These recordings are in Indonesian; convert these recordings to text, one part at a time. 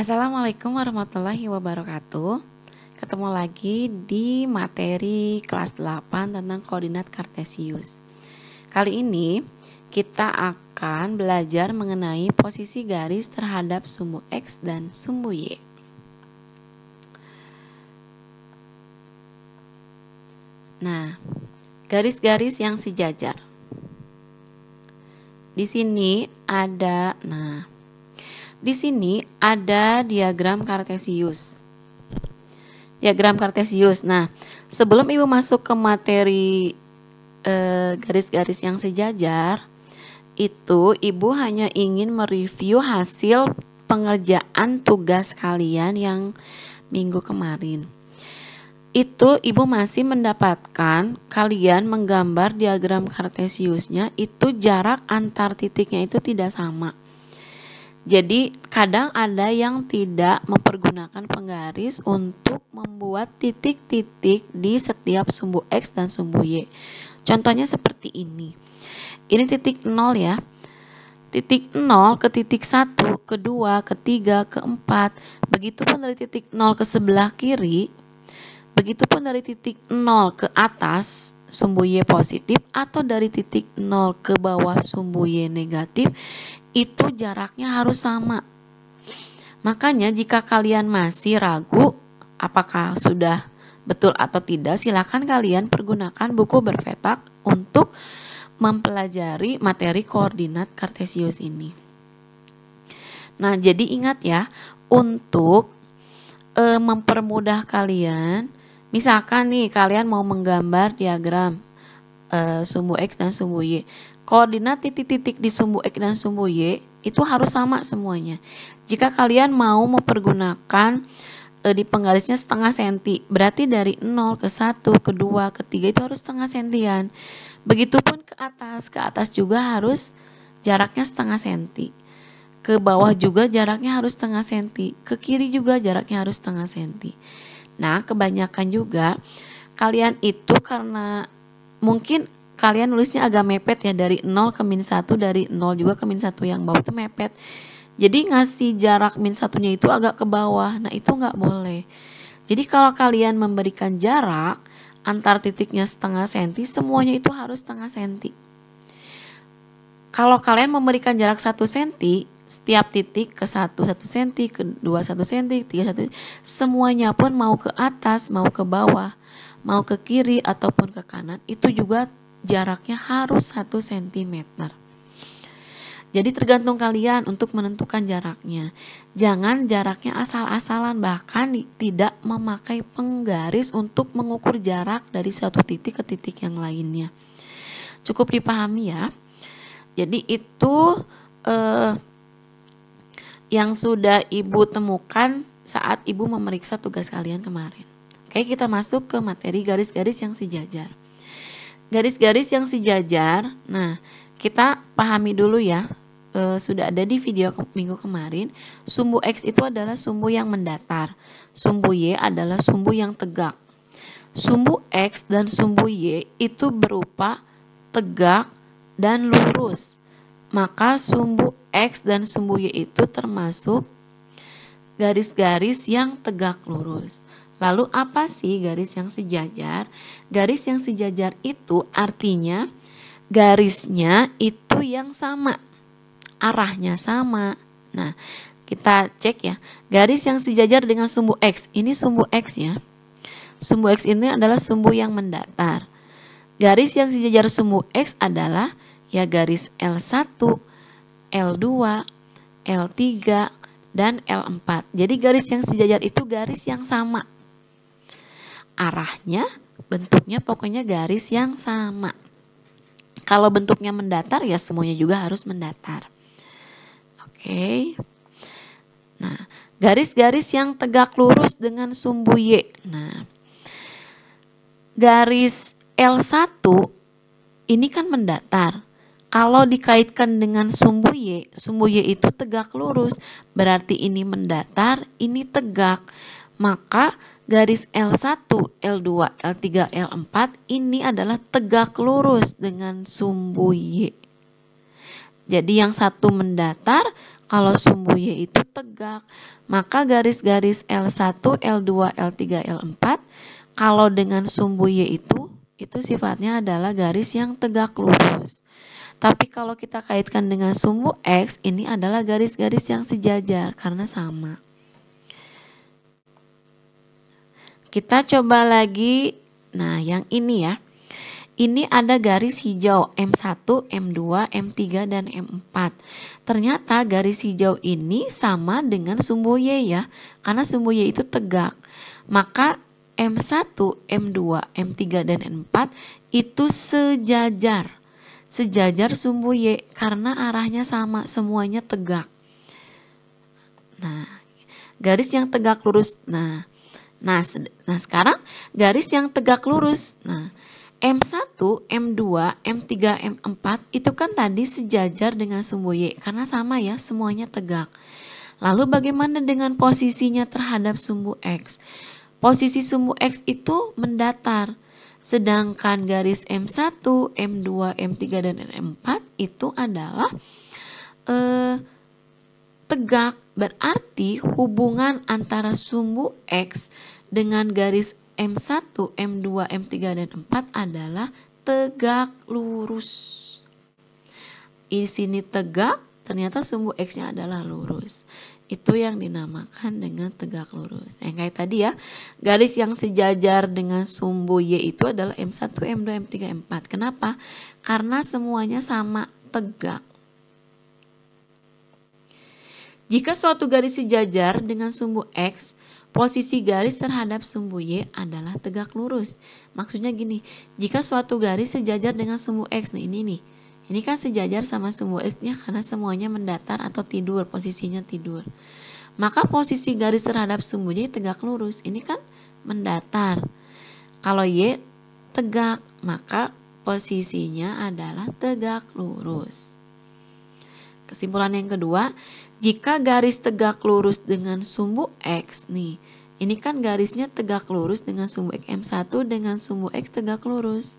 Assalamualaikum warahmatullahi wabarakatuh. Ketemu lagi di materi kelas 8 tentang koordinat kartesius. Kali ini kita akan belajar mengenai posisi garis terhadap sumbu X dan sumbu Y. Nah, garis-garis yang sejajar. Di sini ada, di sini ada diagram kartesius. Diagram kartesius. Nah, sebelum Ibu masuk ke materi garis-garis yang sejajar, itu Ibu hanya ingin mereview hasil pengerjaan tugas kalian yang minggu kemarin. Itu Ibu masih mendapatkan kalian menggambar diagram kartesiusnya, itu jarak antar titiknya itu tidak sama. Jadi kadang ada yang tidak mempergunakan penggaris untuk membuat titik-titik di setiap sumbu X dan sumbu Y. Contohnya seperti ini. Ini titik 0 ya. Titik 0 ke titik 1, ke 2, ke 3, ke 4. Begitupun dari titik 0 ke sebelah kiri. Begitupun dari titik 0 ke atas sumbu Y positif atau dari titik 0 ke bawah sumbu Y negatif, itu jaraknya harus sama. Makanya jika kalian masih ragu apakah sudah betul atau tidak, silakan kalian pergunakan buku berpetak untuk mempelajari materi koordinat kartesius ini. Nah, jadi ingat ya, untuk mempermudah kalian, misalkan nih kalian mau menggambar diagram sumbu X dan sumbu Y. Koordinat titik-titik di sumbu X dan sumbu Y itu harus sama semuanya. Jika kalian mau mempergunakan di penggarisnya setengah senti, berarti dari 0 ke 1, ke 2, ke 3 itu harus setengah sentian. Begitupun ke atas juga harus jaraknya setengah senti. Ke bawah juga jaraknya harus setengah senti. Ke kiri juga jaraknya harus setengah senti. Nah, kebanyakan juga kalian itu karena mungkin kalian nulisnya agak mepet ya, dari 0 ke min 1, dari 0 juga ke min 1 yang bawah itu mepet. Jadi ngasih jarak min 1-nya itu agak ke bawah. Nah, itu nggak boleh. Jadi kalau kalian memberikan jarak antar titiknya setengah senti, semuanya itu harus setengah senti. Kalau kalian memberikan jarak 1 senti, setiap titik ke 1 senti, ke 2 1 senti, 3 1 senti, semuanya pun mau ke atas, mau ke bawah, mau ke kiri ataupun ke kanan, itu juga jaraknya harus 1 cm. Jadi tergantung kalian untuk menentukan jaraknya. Jangan jaraknya asal-asalan, bahkan tidak memakai penggaris untuk mengukur jarak dari satu titik ke titik yang lainnya. Cukup dipahami ya. Jadi itu yang sudah Ibu temukan saat Ibu memeriksa tugas kalian kemarin. Oke, kita masuk ke materi garis-garis yang sejajar. Garis-garis yang sejajar, nah kita pahami dulu ya, sudah ada di video minggu kemarin, sumbu X itu adalah sumbu yang mendatar, sumbu Y adalah sumbu yang tegak. Sumbu X dan sumbu Y itu berupa tegak dan lurus. Maka sumbu X dan sumbu Y itu termasuk garis-garis yang tegak lurus. Lalu apa sih garis yang sejajar? Garis yang sejajar itu artinya garisnya itu yang sama, arahnya sama. Nah, kita cek ya, garis yang sejajar dengan sumbu X, ini sumbu X ya. Sumbu X ini adalah sumbu yang mendatar. Garis yang sejajar sumbu X adalah ya garis L1, L2, L3, dan L4. Jadi garis yang sejajar itu garis yang sama. Arahnya, bentuknya pokoknya garis yang sama. Kalau bentuknya mendatar ya semuanya juga harus mendatar. Oke. Nah, garis-garis yang tegak lurus dengan sumbu Y. Nah, garis L1 ini kan mendatar. Kalau dikaitkan dengan sumbu Y itu tegak lurus, berarti ini mendatar, ini tegak. Maka garis L1, L2, L3, L4 ini adalah tegak lurus dengan sumbu Y. Jadi yang satu mendatar, Kalau sumbu Y itu tegak, maka garis-garis L1, L2, L3, L4 kalau dengan sumbu Y itu sifatnya adalah garis yang tegak lurus. Tapi kalau kita kaitkan dengan sumbu X, ini adalah garis-garis yang sejajar karena sama. Kita coba lagi, nah yang ini ya. Ini ada garis hijau M1, M2, M3, dan M4. Ternyata garis hijau ini sama dengan sumbu Y ya, karena sumbu Y itu tegak. Maka M1, M2, M3, dan M4 itu sejajar. Sejajar sumbu Y karena arahnya sama, semuanya tegak. Nah, garis yang tegak lurus. Nah, sekarang garis yang tegak lurus. Nah, M1, M2, M3, M4 itu kan tadi sejajar dengan sumbu Y karena sama ya, semuanya tegak. Lalu bagaimana dengan posisinya terhadap sumbu X? Posisi sumbu X itu mendatar. Sedangkan garis M1, M2, M3, dan M4 itu adalah tegak. Berarti hubungan antara sumbu X dengan garis M1, M2, M3, dan 4 adalah tegak lurus. Di sini tegak, ternyata sumbu X-nya adalah lurus. Itu yang dinamakan dengan tegak lurus. Kayak tadi ya, garis yang sejajar dengan sumbu Y itu adalah M1, M2, M3, M4. Kenapa? Karena semuanya sama, tegak. Jika suatu garis sejajar dengan sumbu X, posisi garis terhadap sumbu Y adalah tegak lurus. Maksudnya gini, jika suatu garis sejajar dengan sumbu X, nih ini kan sejajar sama sumbu X-nya karena semuanya mendatar atau tidur, posisinya tidur. Maka posisi garis terhadap sumbu Y tegak lurus, ini kan mendatar. Kalau Y tegak, maka posisinya adalah tegak lurus. Kesimpulan yang kedua, jika garis tegak lurus dengan sumbu X, nih, ini kan garisnya tegak lurus dengan sumbu X M1 dengan sumbu X tegak lurus.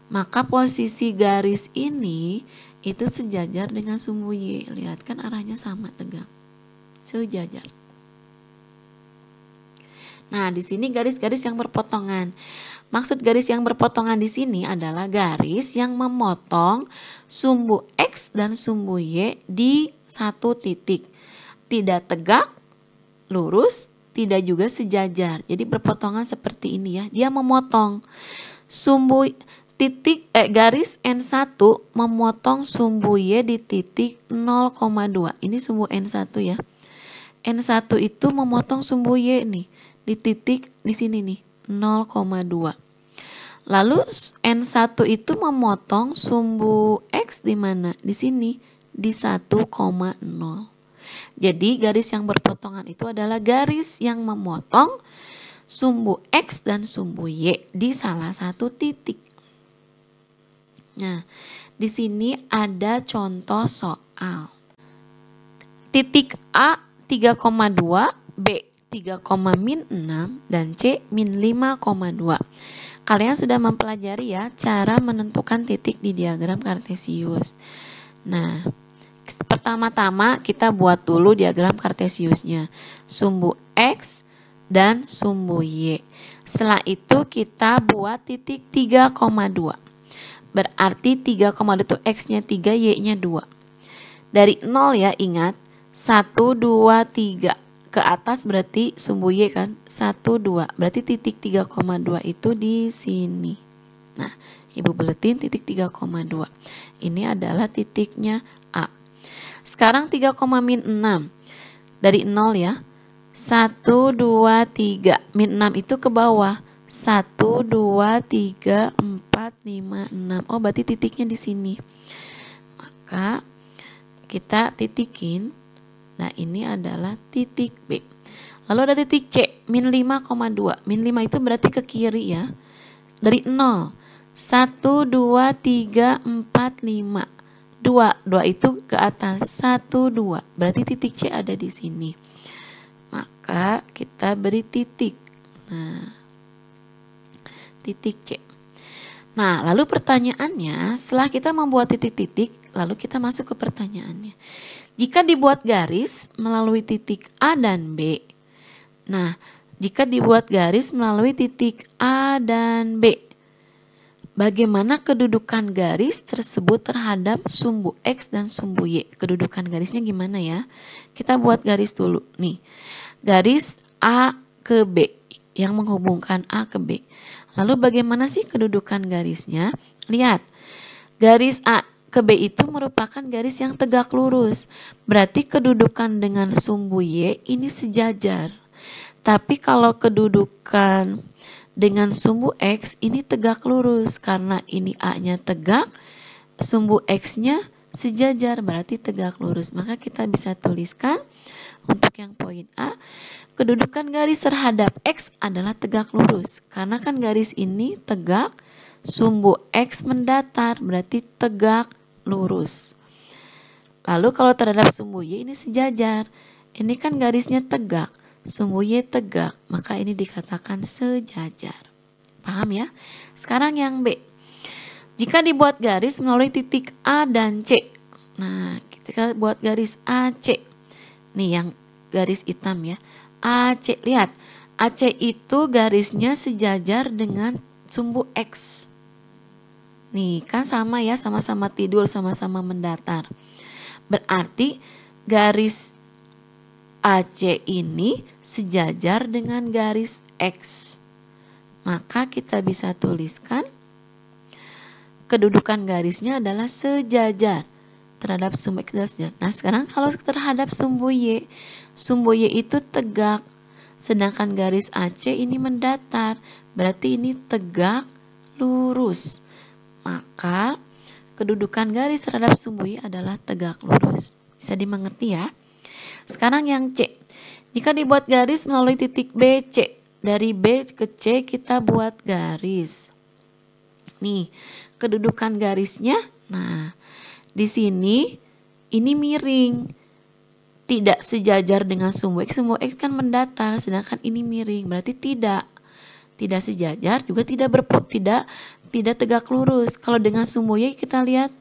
Maka posisi garis ini itu sejajar dengan sumbu Y. Lihat kan arahnya sama, tegak. Sejajar. Nah, di sini garis-garis yang berpotongan. Maksud garis yang berpotongan di sini adalah garis yang memotong sumbu X dan sumbu Y di satu titik. Tidak tegak, lurus, tidak juga sejajar. Jadi berpotongan seperti ini ya. Dia memotong sumbu garis N1 memotong sumbu Y di titik 0,2. Ini sumbu N1 ya. N1 itu memotong sumbu Y nih di titik di sini nih 0,2. Lalu N1 itu memotong sumbu X di mana? Di sini di 1,0. Jadi garis yang berpotongan itu adalah garis yang memotong sumbu X dan sumbu Y di salah satu titik. Nah, di sini ada contoh soal. Titik A 3,2, B 3,-6, dan C min 5,2. Kalian sudah mempelajari ya cara menentukan titik di diagram kartesius. Nah, pertama-tama kita buat dulu diagram kartesiusnya. Sumbu X dan sumbu Y. Setelah itu kita buat titik 3,2. Berarti 3,2 itu X-nya 3, Y-nya 2. Dari 0 ya, ingat. 1, 2, 3. Ke atas berarti sumbu Y kan 1, 2. Berarti titik 3,2 itu di sini. Nah, Ibu beletin titik 3,2. Ini adalah titiknya A. Sekarang 3,-6. Dari 0 ya. 1, 2, 3. Min 6 itu ke bawah. 1, 2, 3, 4, 5, 6. Oh, berarti titiknya di sini. Maka kita titikin. Nah, ini adalah titik B. Lalu ada titik C, min 5,2. Min 5 itu berarti ke kiri ya. Dari 0. 1, 2, 3, 4, 5. 2 itu ke atas. 1, 2. Berarti titik C ada di sini. Maka kita beri titik. Nah, titik C. Nah, lalu pertanyaannya, setelah kita membuat titik-titik, lalu kita masuk ke pertanyaannya. Jika dibuat garis melalui titik A dan B. Nah, jika dibuat garis melalui titik A dan B, bagaimana kedudukan garis tersebut terhadap sumbu X dan sumbu Y? Kedudukan garisnya gimana ya? Kita buat garis dulu nih. Garis A ke B yang menghubungkan A ke B. Lalu bagaimana sih kedudukan garisnya? Lihat, garis A ke B itu merupakan garis yang tegak lurus. Berarti kedudukan dengan sumbu Y ini sejajar. Tapi kalau kedudukan dengan sumbu X ini tegak lurus. Karena ini A-nya tegak, sumbu X-nya sejajar, berarti tegak lurus. Maka kita bisa tuliskan untuk yang poin A, kedudukan garis terhadap X adalah tegak lurus. Karena kan garis ini tegak, sumbu X mendatar, berarti tegak lurus. Lalu kalau terhadap sumbu Y ini sejajar. Ini kan garisnya tegak, sumbu Y tegak, maka ini dikatakan sejajar. Paham ya? Sekarang yang B. Jika dibuat garis melalui titik A dan C. Nah, kita buat garis AC. Nih yang garis hitam ya. AC, lihat. AC itu garisnya sejajar dengan sumbu X. Nih, kan sama ya, sama-sama tidur, sama-sama mendatar. Berarti garis AC ini sejajar dengan garis X. Maka kita bisa tuliskan kedudukan garisnya adalah sejajar terhadap sumbu X. Nah, sekarang kalau terhadap sumbu Y itu tegak, sedangkan garis AC ini mendatar, berarti ini tegak lurus. Maka kedudukan garis terhadap sumbu Y adalah tegak lurus. Bisa dimengerti ya? Sekarang yang C. Jika dibuat garis melalui titik BC, dari B ke C kita buat garis. Nih, kedudukan garisnya, nah di sini ini miring, tidak sejajar dengan sumbu X. Sumbu X kan mendatar, sedangkan ini miring, berarti tidak sejajar, juga tidak tegak lurus. Kalau dengan sumbu Y kita lihat,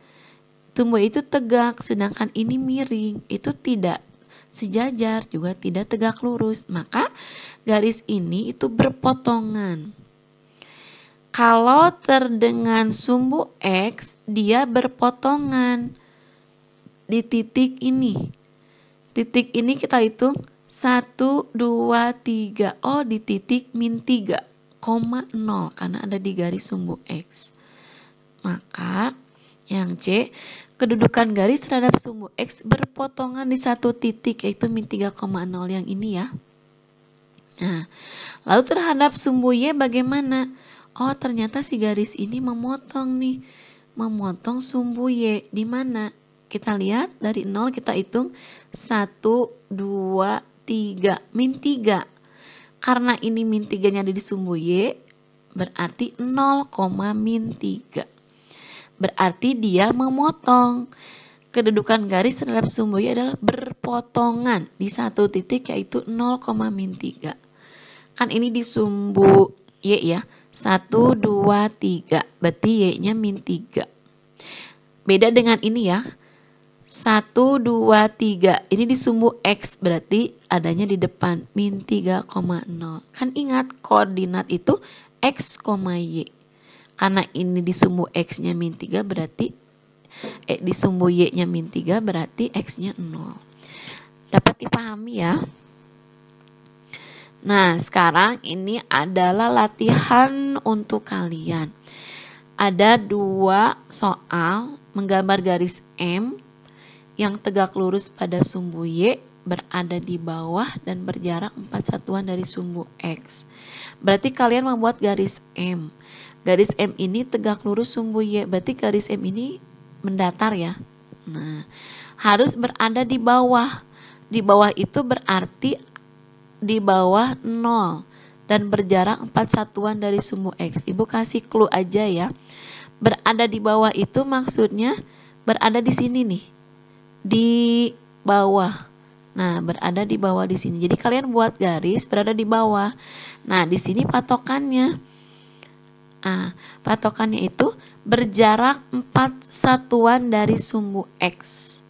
sumbu Y itu tegak, sedangkan ini miring, itu tidak sejajar, juga tidak tegak lurus. Maka garis ini itu berpotongan. Kalau terdengan sumbu X, dia berpotongan di titik ini. Titik ini kita hitung 1, 2, 3. Oh, di titik min 3,0 karena ada di garis sumbu X. Maka yang C, kedudukan garis terhadap sumbu X berpotongan di satu titik, yaitu min 3,0 yang ini ya. Nah, lalu terhadap sumbu Y bagaimana? Oh, ternyata si garis ini memotong nih. Memotong sumbu Y. Di mana? Kita lihat dari 0 kita hitung 1, 2, 3. Min 3. Karena ini min 3-nya ada di sumbu Y, berarti 0, min 3. Berarti dia memotong. Kedudukan garis terhadap sumbu Y adalah berpotongan di satu titik, yaitu 0, min 3. Kan ini di sumbu Y ya. 1, 2, 3. Berarti Y-nya min 3. Beda dengan ini ya. 1, 2, 3. Ini di sumbu X, berarti adanya di depan min 3,0. Kan ingat koordinat itu X, Y. Karena ini di sumbu X-nya min 3 berarti di sumbu Y-nya min 3 berarti X-nya 0. Dapat dipahami ya? Nah, sekarang ini adalah latihan untuk kalian. Ada 2 soal menggambar garis M yang tegak lurus pada sumbu Y, berada di bawah dan berjarak 4 satuan dari sumbu X. Berarti kalian membuat garis M. Garis M ini tegak lurus sumbu Y, berarti garis M ini mendatar ya. Nah, harus berada di bawah. Di bawah itu berarti di bawah 0 dan berjarak 4 satuan dari sumbu X. Ibu kasih clue aja ya. Berada di bawah itu maksudnya berada di sini nih. Di bawah. Nah, berada di bawah di sini. Jadi kalian buat garis berada di bawah. Nah, di sini patokannya Nah, patokannya itu berjarak 4 satuan dari sumbu X.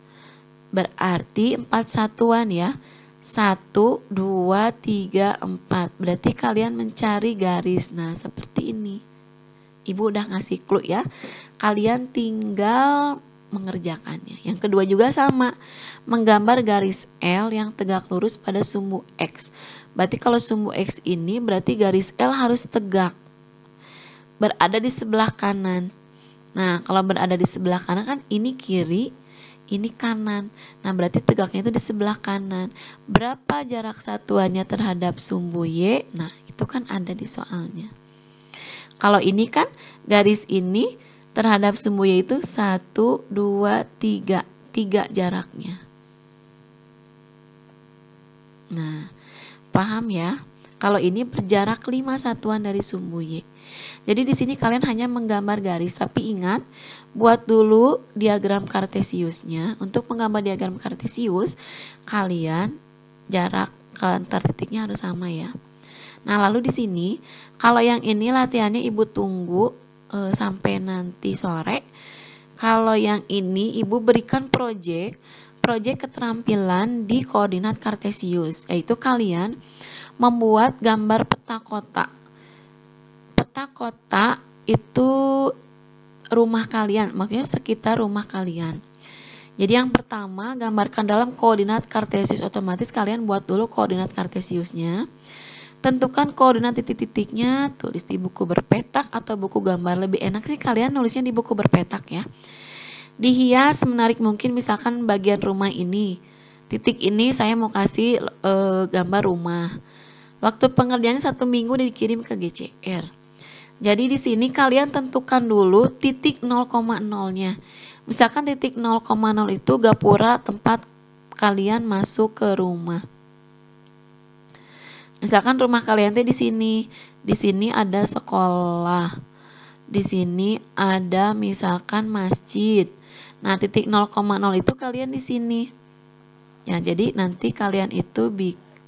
Berarti 4 satuan ya. 1, 2, 3, 4. Berarti kalian mencari garis. Nah, seperti ini. Ibu udah ngasih clue ya. Kalian tinggal mengerjakannya. Yang kedua juga sama. Menggambar garis L yang tegak lurus pada sumbu X. Berarti kalau sumbu X ini berarti garis L harus tegak. Berada di sebelah kanan. Nah, kalau berada di sebelah kanan kan ini kiri, ini kanan. Nah, berarti tegaknya itu di sebelah kanan. Berapa jarak satuannya terhadap sumbu Y? Nah, itu kan ada di soalnya. Kalau ini kan garis ini terhadap sumbu Y itu 1, 2, 3. 3 jaraknya. Nah, paham ya? Kalau ini berjarak 5 satuan dari sumbu Y. Jadi di sini kalian hanya menggambar garis, tapi ingat buat dulu diagram kartesiusnya. Untuk menggambar diagram kartesius, kalian jarak ke antar titiknya harus sama ya. Nah, lalu di sini kalau yang ini latihannya Ibu tunggu sampai nanti sore. Kalau yang ini Ibu berikan proyek keterampilan di koordinat kartesius, yaitu kalian membuat gambar peta kota. Peta kota itu rumah kalian, maksudnya sekitar rumah kalian. Jadi yang pertama gambarkan dalam koordinat kartesius, otomatis kalian buat dulu koordinat kartesiusnya. Tentukan koordinat titik-titiknya, tulis di buku berpetak atau buku gambar. Lebih enak sih kalian nulisnya di buku berpetak ya. Dihias menarik mungkin, misalkan bagian rumah ini. Titik ini saya mau kasih gambar rumah. Waktu pengerjaannya 1 minggu dikirim ke GCR. Jadi di sini kalian tentukan dulu titik 0,0-nya. Misalkan titik 0,0 itu gapura tempat kalian masuk ke rumah. Misalkan rumah kalian di sini. Di sini ada sekolah. Di sini ada misalkan masjid. Nah, titik 0,0 itu kalian di sini. Ya, jadi nanti kalian itu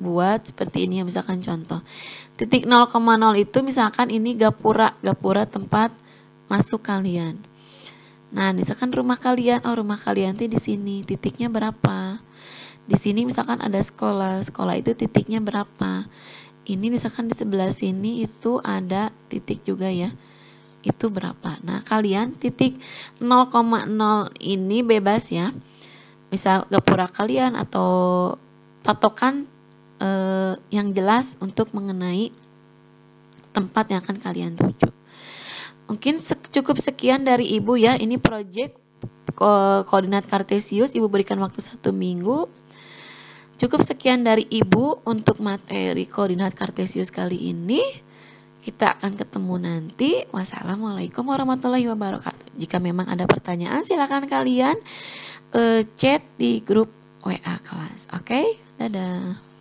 buat seperti ini ya, misalkan contoh. Titik 0,0 itu misalkan ini gapura tempat masuk kalian. Nah, misalkan rumah kalian, rumah kalian di sini, titiknya berapa? Di sini misalkan ada sekolah itu titiknya berapa? Ini misalkan di sebelah sini itu ada titik juga ya. Itu berapa? Nah, kalian titik 0,0 ini bebas ya. Misal gapura kalian atau patokan yang jelas untuk mengenai tempat yang akan kalian tuju. Mungkin cukup sekian dari Ibu ya. Ini proyek koordinat kartesius, Ibu berikan waktu 1 minggu. Cukup sekian dari Ibu untuk materi koordinat kartesius kali ini. Kita akan ketemu nanti. Wassalamualaikum warahmatullahi wabarakatuh. Jika memang ada pertanyaan, silakan kalian chat di grup WA kelas. Oke, dadah.